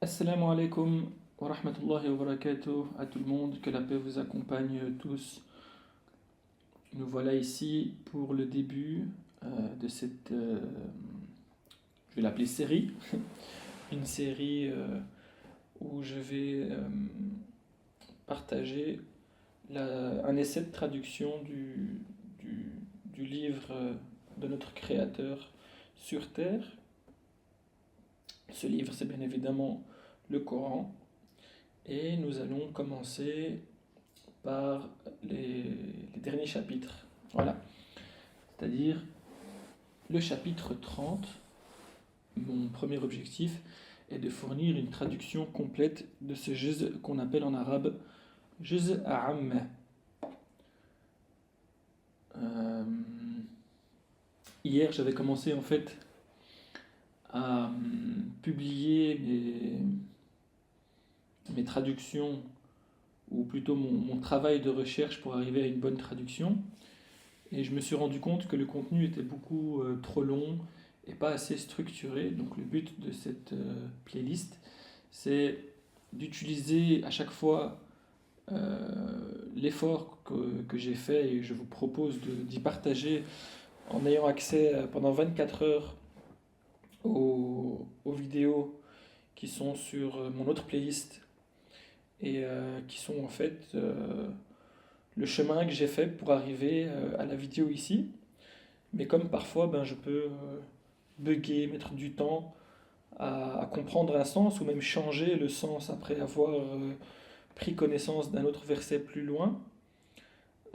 Assalamu alaikum wa rahmatullahi wa barakatuh à tout le monde, que la paix vous accompagne tous. Nous voilà ici pour le début de cette, je vais l'appeler série, une série où je vais partager un essai de traduction du livre de notre Créateur sur Terre. Ce livre, c'est bien évidemment le Coran. Et nous allons commencer par les derniers chapitres. Voilà. C'est-à-dire le chapitre 30. Mon premier objectif est de fournir une traduction complète de ce juz qu'on appelle en arabe juz a'am. Hier, j'avais commencé en fait à publier mes traductions, ou plutôt mon travail de recherche pour arriver à une bonne traduction. Et je me suis rendu compte que le contenu était beaucoup trop long et pas assez structuré. Donc le but de cette playlist, c'est d'utiliser à chaque fois l'effort que j'ai fait, et je vous propose d'y partager en ayant accès pendant 24 heures aux vidéos qui sont sur mon autre playlist et qui sont en fait le chemin que j'ai fait pour arriver à la vidéo ici. Mais comme parfois je peux bugger, mettre du temps à comprendre un sens ou même changer le sens après avoir pris connaissance d'un autre verset plus loin,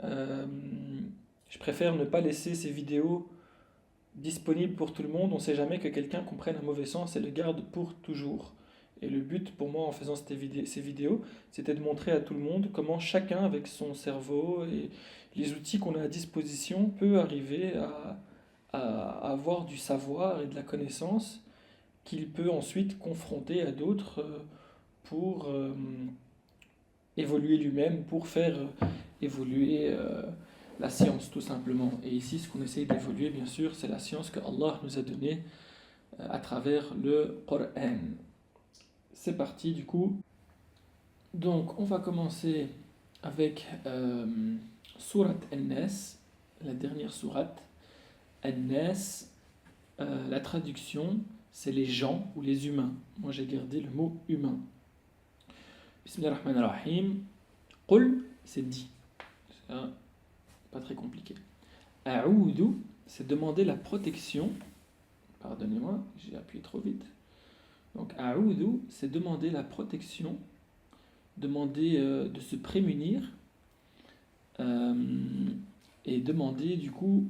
euh, je préfère ne pas laisser ces vidéos disponibles pour tout le monde. On ne sait jamais que quelqu'un comprenne un mauvais sens et le garde pour toujours. Et le but pour moi en faisant ces vidéos, c'était de montrer à tout le monde comment chacun avec son cerveau et les outils qu'on a à disposition peut arriver à avoir du savoir et de la connaissance qu'il peut ensuite confronter à d'autres pour évoluer lui-même, pour faire évoluer la science tout simplement. Et ici, ce qu'on essaye d'évoluer, bien sûr, c'est la science que Allah nous a donnée à travers le Coran. C'est parti du coup. Donc, on va commencer avec Surat An-Nas, la dernière sourate. An-Nas, la traduction, c'est les gens ou les humains. Moi, j'ai gardé le mot humain. Bismillahirrahmanirrahim. Qul, c'est dit. C'est pas très compliqué. A'oudou, c'est demander la protection. Pardonnez-moi, j'ai appuyé trop vite. Donc, a'oudou, c'est demander la protection, demander de se prémunir, et demander du coup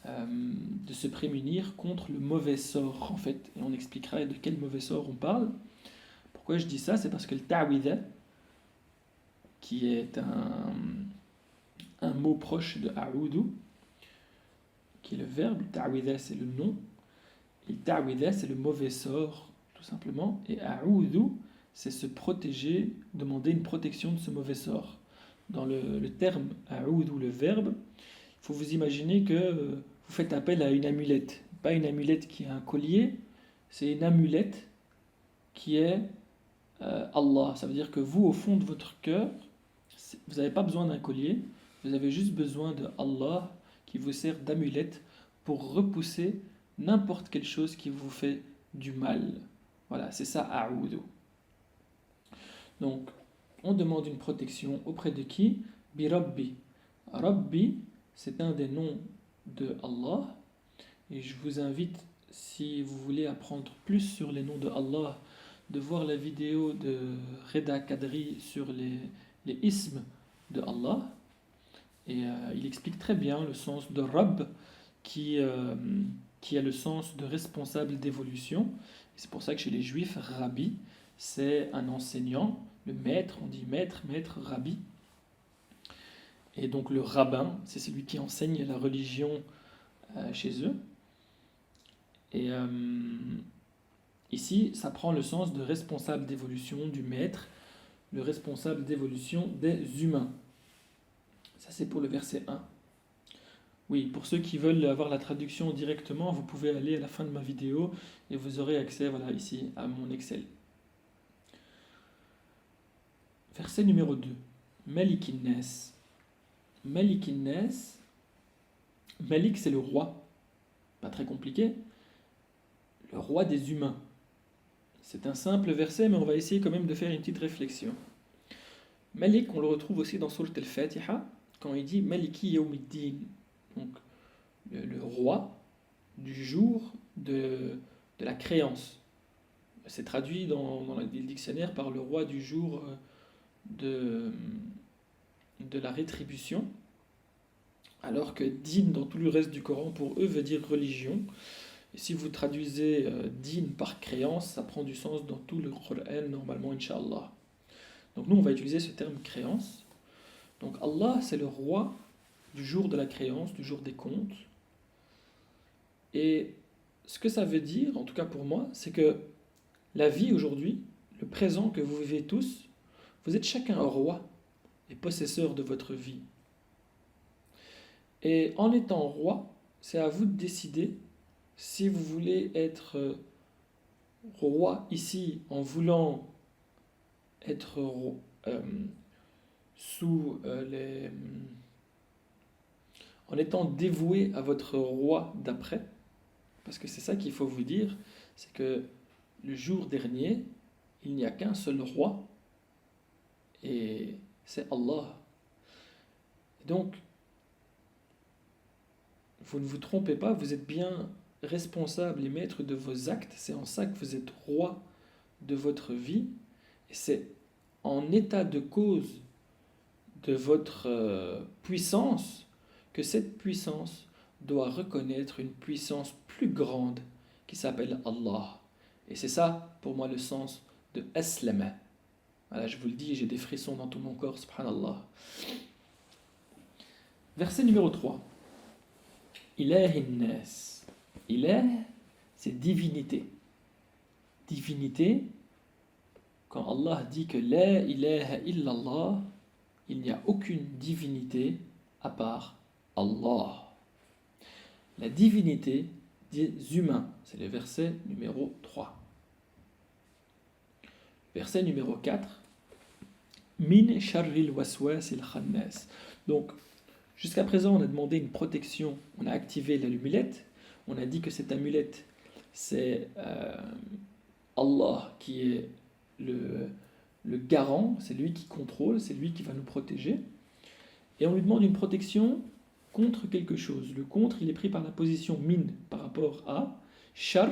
de se prémunir contre le mauvais sort en fait. Et on expliquera de quel mauvais sort on parle. Pourquoi je dis ça? C'est parce que le ta'widha, qui est un mot proche de a'oudou, qui est le verbe, ta'widha c'est le nom, et ta'widha c'est le mauvais sort tout simplement, et a'oudou c'est se protéger, demander une protection de ce mauvais sort. Dans le terme a'oudou, le verbe, il faut vous imaginer que vous faites appel à une amulette, pas une amulette qui est un collier, c'est une amulette qui est Allah. Ça veut dire que vous, au fond de votre cœur, vous n'avez pas besoin d'un collier, vous avez juste besoin de Allah qui vous sert d'amulette pour repousser n'importe quelle chose qui vous fait du mal. Voilà, c'est ça, a'oudou. Donc, on demande une protection auprès de qui? Bi Rabbi. Rabbi, c'est un des noms de Allah. Et je vous invite, si vous voulez apprendre plus sur les noms de Allah, de voir la vidéo de Reda Kadri sur les ismes de Allah. Et il explique très bien le sens de Rabb qui a le sens de responsable d'évolution. Et c'est pour ça que chez les juifs, Rabbi, c'est un enseignant, le maître, on dit maître, maître, Rabbi. Et donc le rabbin, c'est celui qui enseigne la religion chez eux. Et ici, ça prend le sens de responsable d'évolution, du maître, le responsable d'évolution des humains. Ça, c'est pour le verset 1. Oui, pour ceux qui veulent avoir la traduction directement, vous pouvez aller à la fin de ma vidéo et vous aurez accès, voilà, ici, à mon Excel. Verset numéro 2. Malikin Nas. Malikin Nas. Malik, c'est le roi. Pas très compliqué. Le roi des humains. C'est un simple verset, mais on va essayer quand même de faire une petite réflexion. Malik, on le retrouve aussi dans Surat al-Fatiha, quand il dit Maliki Yawmiddin, donc le roi du jour de la créance. C'est traduit dans le dictionnaire par le roi du jour de la rétribution, alors que din dans tout le reste du Coran pour eux veut dire religion. Et si vous traduisez din par créance, ça prend du sens dans tout le Coran normalement, Inch'Allah. Donc nous on va utiliser ce terme créance. Donc Allah c'est le roi du jour de la créance, du jour des comptes. Et ce que ça veut dire, en tout cas pour moi, c'est que la vie aujourd'hui, le présent que vous vivez tous, vous êtes chacun un roi et possesseur de votre vie. Et en étant roi, c'est à vous de décider si vous voulez être roi ici en voulant être en étant dévoué à votre roi d'après, parce que c'est ça qu'il faut vous dire, c'est que le jour dernier, il n'y a qu'un seul roi, et c'est Allah. Donc, vous ne vous trompez pas, vous êtes bien responsable et maître de vos actes, c'est en ça que vous êtes roi de votre vie, et c'est en état de cause de votre puissance que cette puissance doit reconnaître une puissance plus grande qui s'appelle Allah. Et c'est ça, pour moi, le sens de Aslama. Voilà, je vous le dis, j'ai des frissons dans tout mon corps, subhanallah. Verset numéro 3. Ilahin Nas. Ilah, c'est divinité. Divinité, quand Allah dit que La ilaha illallah, il n'y a aucune divinité à part Allah. La divinité des humains, c'est le verset numéro 3. Verset numéro 4. Min sharril waswas il khannas. Donc, jusqu'à présent, on a demandé une protection, on a activé l'amulette, on a dit que cette amulette, c'est Allah qui est le garant, c'est lui qui contrôle, c'est lui qui va nous protéger. Et on lui demande une protection contre quelque chose. Le contre, il est pris par la position min par rapport à shar.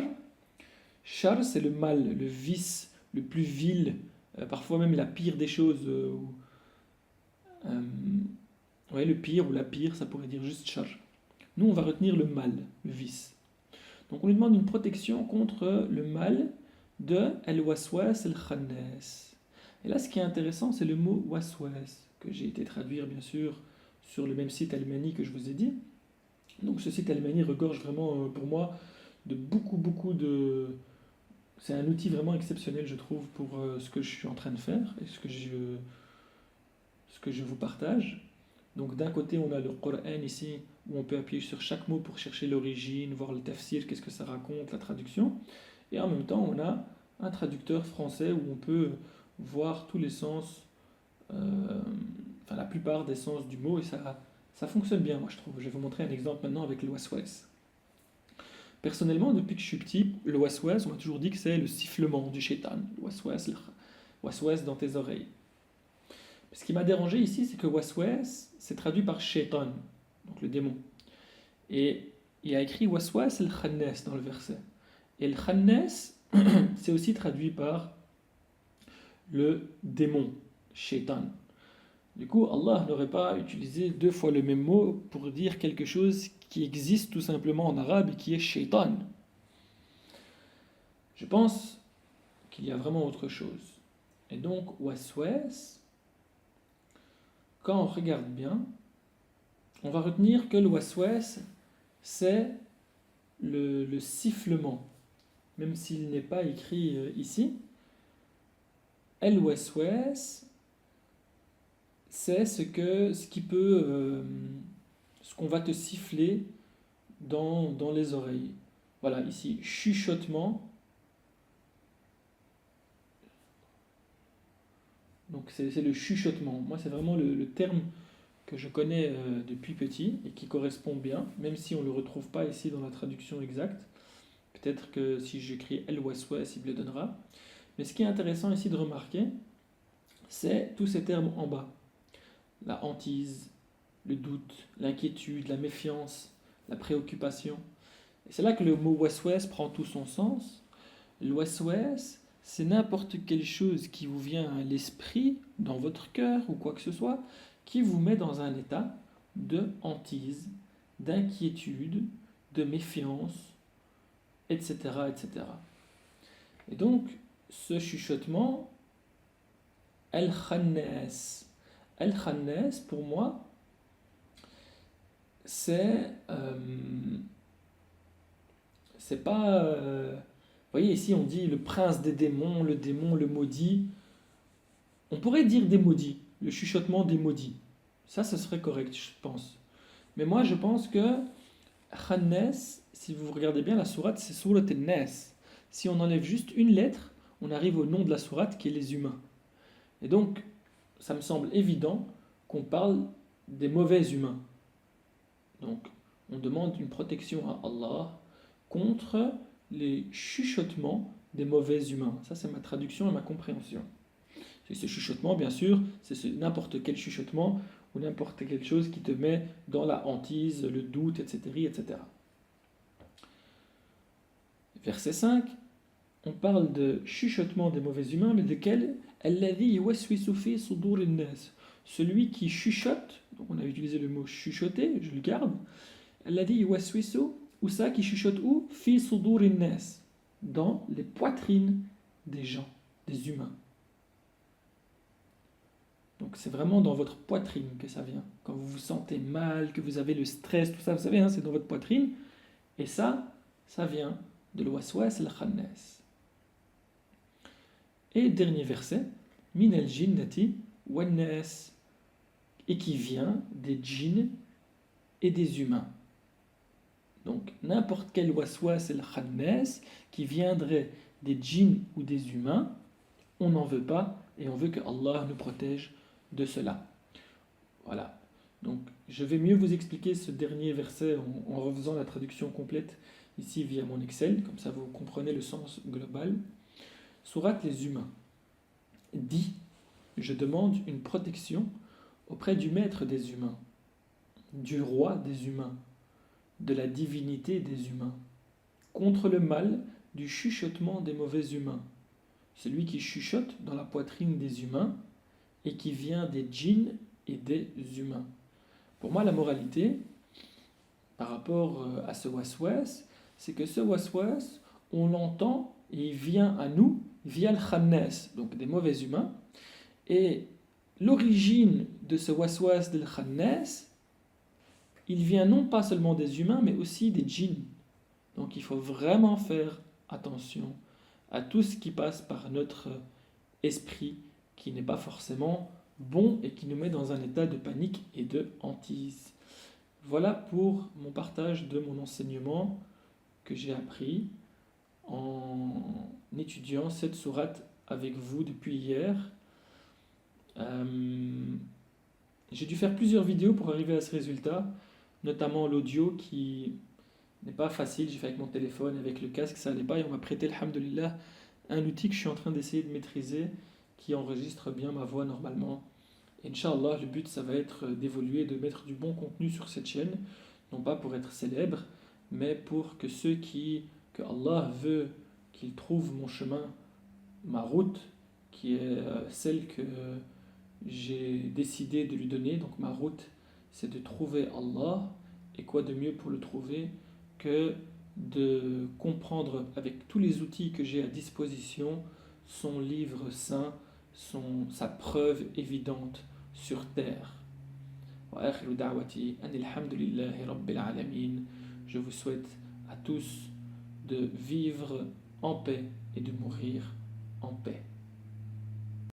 Shar, c'est le mal, le vice, le plus vil, parfois même la pire des choses. Le pire ou la pire, ça pourrait dire juste shar. Nous, on va retenir le mal, le vice. Donc on lui demande une protection contre le mal de al-waswas al-khannas. Et là, ce qui est intéressant, c'est le mot waswas, que j'ai été traduire, bien sûr, sur le même site Al-Mani que je vous ai dit. Donc ce site Al-Mani regorge vraiment, pour moi, de beaucoup de... C'est un outil vraiment exceptionnel, je trouve, pour ce que je suis en train de faire et ce que je vous partage. Donc d'un côté, on a le Coran ici, où on peut appuyer sur chaque mot pour chercher l'origine, voir le tafsir, qu'est-ce que ça raconte, la traduction. Et en même temps, on a un traducteur français où on peut voir tous les sens, la plupart des sens du mot, et ça fonctionne bien, moi je trouve. Je vais vous montrer un exemple maintenant avec le waswas. Personnellement, depuis que je suis petit, le waswas, on m'a toujours dit que c'est le sifflement du shaitan. Le waswas dans tes oreilles. Ce qui m'a dérangé ici, c'est que waswas, c'est traduit par shaitan, donc le démon. Et il y a écrit waswas al-khannas dans le verset. Et le khannas, c'est aussi traduit par le démon, shaitan. Du coup, Allah n'aurait pas utilisé 2 fois le même mot pour dire quelque chose qui existe tout simplement en arabe et qui est shaitan. Je pense qu'il y a vraiment autre chose. Et donc, waswas, quand on regarde bien, on va retenir que le waswas, c'est le sifflement, même s'il n'est pas écrit ici. Al-waswas, c'est ce qu'on va te siffler dans les oreilles. Voilà, ici, chuchotement. Donc c'est le chuchotement. Moi, c'est vraiment le terme que je connais depuis petit et qui correspond bien, même si on ne le retrouve pas ici dans la traduction exacte. Peut-être que si j'écris El-Waswas, il me le donnera. Mais ce qui est intéressant ici de remarquer, c'est tous ces termes en bas. La hantise, le doute, l'inquiétude, la méfiance, la préoccupation. Et c'est là que le mot waswas prend tout son sens. Le waswas, c'est n'importe quelle chose qui vous vient à l'esprit, dans votre cœur ou quoi que ce soit, qui vous met dans un état de hantise, d'inquiétude, de méfiance, etc., etc. Et donc, ce chuchotement, Al-Khannas. Al-Khannas, pour moi, c'est pas. Vous voyez, ici on dit le prince des démons, le maudit. On pourrait dire des maudits, le chuchotement des maudits. Ça, ce serait correct, je pense. Mais moi, je pense que Khannas, si vous regardez bien la sourate, c'est Surat al-Nas. Si on enlève juste une lettre, on arrive au nom de la sourate qui est les humains. Et donc, ça me semble évident qu'on parle des mauvais humains. Donc, on demande une protection à Allah contre les chuchotements des mauvais humains. Ça, c'est ma traduction et ma compréhension. Et ce chuchotement, bien sûr, c'est n'importe quel chuchotement ou n'importe quelle chose qui te met dans la hantise, le doute, etc., etc. Verset 5, on parle de chuchotement des mauvais humains, mais de quel? Celui qui chuchote, donc on a utilisé le mot chuchoter, je le garde. Ou ça qui chuchote où? Fi sudurin nas, dans les poitrines des gens, des humains. Donc c'est vraiment dans votre poitrine que ça vient. Quand vous vous sentez mal, que vous avez le stress, tout ça, vous savez, hein, c'est dans votre poitrine. Et ça vient de l'waswas al-khannas. Et dernier verset, min al-jinnati wan-nas, et qui vient des djinns et des humains. Donc n'importe quel waswas al-khannas qui viendrait des djinns ou des humains, on n'en veut pas et on veut que Allah nous protège de cela. Voilà. Donc je vais mieux vous expliquer ce dernier verset en refaisant la traduction complète ici via mon Excel, comme ça vous comprenez le sens global. Sourate les humains dit: je demande une protection auprès du maître des humains, du roi des humains, de la divinité des humains, contre le mal du chuchotement des mauvais humains, celui qui chuchote dans la poitrine des humains et qui vient des djinns et des humains. Pour moi, la moralité, par rapport à ce waswas, c'est que ce waswas, on l'entend et il vient à nous via le khannas, donc des mauvais humains. Et l'origine de ce waswas del khannas, il vient non pas seulement des humains, mais aussi des djinns. Donc il faut vraiment faire attention à tout ce qui passe par notre esprit, qui n'est pas forcément bon et qui nous met dans un état de panique et de hantise. Voilà pour mon partage de mon enseignement que j'ai appris en étudiant cette sourate avec vous depuis hier. J'ai dû faire plusieurs vidéos pour arriver à ce résultat, notamment l'audio qui n'est pas facile. J'ai fait avec mon téléphone, avec le casque, ça n'allait pas, et on m'a prêté, alhamdoulilah, un outil que je suis en train d'essayer de maîtriser, qui enregistre bien ma voix normalement. Inch'Allah, le but, ça va être d'évoluer, de mettre du bon contenu sur cette chaîne, non pas pour être célèbre, mais pour que que Allah veut qu'ils trouvent mon chemin, ma route, qui est celle que j'ai décidé de lui donner. Donc ma route, c'est de trouver Allah, et quoi de mieux pour le trouver que de comprendre avec tous les outils que j'ai à disposition son livre saint, sa preuve évidente sur terre. Je vous souhaite à tous de vivre en paix et de mourir en paix.